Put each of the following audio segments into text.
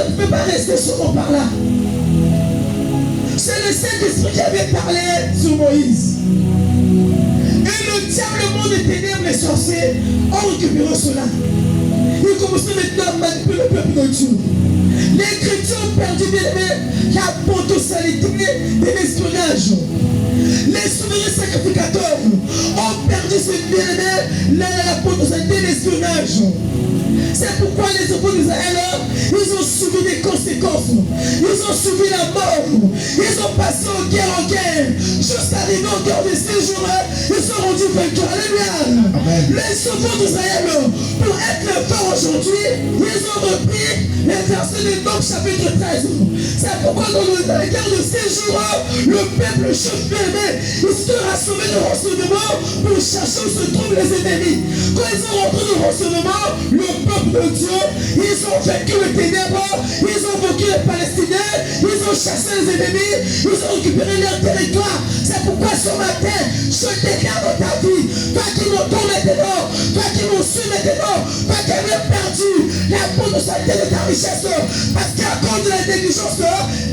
ne pouvait pas rester seulement par là. C'est le Saint-Esprit qui avait parlé sur Moïse. Et le diable, le monde des ténèbres, les sorciers ont récupéré cela. Ils commençaient maintenant à manipuler le peuple de Dieu. Les chrétiens ont perdu, bien aimé, la potentialité de l'espionnage. Les souverains sacrificateurs ont perdu ce bien-aimé, la potentialité de l'espionnage. C'est pourquoi les enfants d'Israël, ils ont subi des conséquences. Ils ont subi la mort. Ils ont passé en guerre, jusqu'à arriver en guerre de ces jours. Ils sont rendus vainqueurs. Alléluia. Les enfants d'Israël, pour être forts aujourd'hui, ils ont repris les versets de Nombres chapitre 13. C'est pourquoi dans la guerre de ces jours, le peuple juif bien-aimé, il se rassemblait de renseignements pour chercher où se trouvent les ennemis. Quand ils ont rentré de renseignements, le peuple de Dieu, ils ont vaincu les ténèbres, ils ont vaincu les Palestiniens, ils ont chassé les ennemis, ils ont récupéré leur territoire. C'est pourquoi ce matin, je déclare dans ta vie, toi qui m'entends maintenant, toi qui m'en suis maintenant, toi qui as perdu la potentialité de ta richesse, parce qu'à cause de la négligence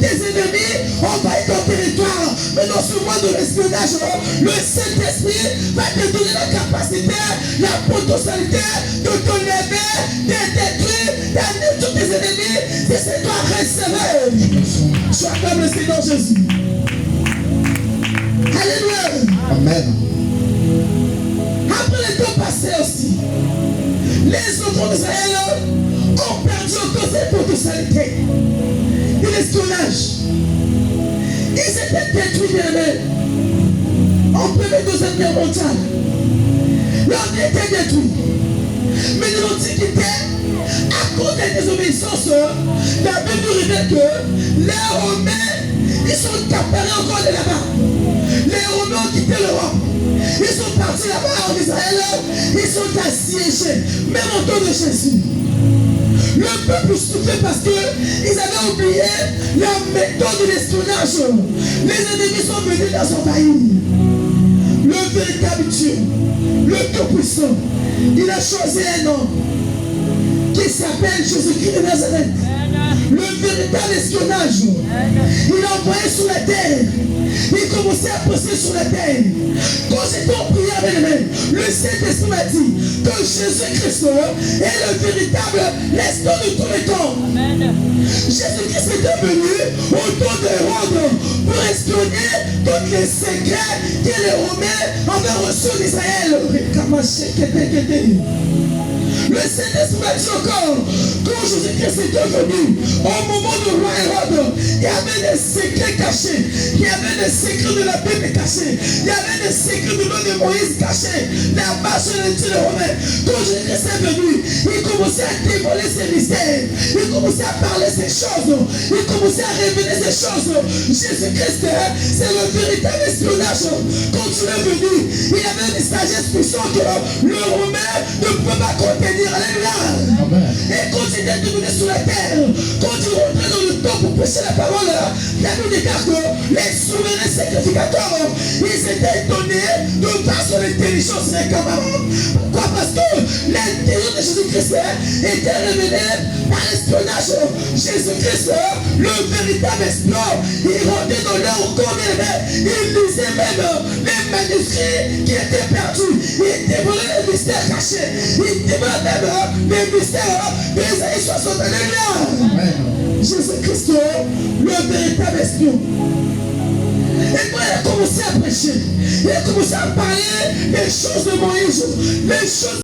des ennemis, on va être ton territoire. Mais dans ce mois de l'espionnage, le Saint-Esprit va te donner la capacité, la potentialité de te lever, de détruire, d'amener tous tes ennemis, et c'est toi recevoir. Sois comme le Seigneur Jésus. Alléluia. Amen. Après les temps passés aussi, les enfants d'Israël ont perdu encore cette potentialité de l'espionnage. Ils étaient détruits bien-aimés en première et deuxième guerre mondiale. Leur vie était détruite. Mais dans l'Antiquité, à cause des désobéissances, la Bible révèle que les Romains, ils sont accaparés encore de là-bas. Les Romains ont quitté l'Europe. Ils sont partis là-bas en Israël. Ils sont assiégés, même en temps de Jésus. Le peuple souffrait parce qu'ils avaient oublié la méthode de l'espionnage. Les ennemis sont venus dans son pays. Le véritable Dieu, le Tout-Puissant, il a choisi un homme qui s'appelle Jésus-Christ de Nazareth. Le véritable espionnage, il a envoyé sur la terre. Il commençait à passer sur la terre. Quand j'étais en prière, le Saint-Esprit m'a dit que Jésus-Christ est le véritable l'espion de tous les temps. Jésus-Christ était venu autour de Hérode pour espionner tous les secrets que les Romains avaient reçus d'Israël. Le Saint-Esprit m'a dit encore, quand Jésus-Christ était venu, au moment du roi Hérode, il y avait des secrets cachés, il y avait des secrets de la Bible cachés, il y avait des secrets du nom de Moïse cachés, la marche de les Romains. Quand Jésus-Christ est venu, il commençait à dévoiler ses mystères, il commençait à parler ces choses, il commençait à révéler ces choses. Jésus-Christ, c'est le véritable espionnage. Quand tu es venu, il y avait une sagesse puissante que le Romain ne peut pas contenir. Alléluia. Et quand il est devenu sur la terre, quand il rentrait dans le temps pour prêcher la parole, la Bible déclare que les souverains sacrificateurs, ils étaient étonnés de voir son intelligence réclamante. Pourquoi? Parce que l'intelligence de Jésus-Christ était révélée par l'espionnage. Jésus-Christ, le véritable espion, il rentrait dans leur corps, il lisait même les manuscrits qui étaient perdus, il dévoilait les mystères cachés, il dévoilait les mystères d'Ésaïe 60. Alléluia. Jésus-Christ, le véritable espion. Et quand il a commencé à prêcher, il a commencé à parler des choses de Moïse, les choses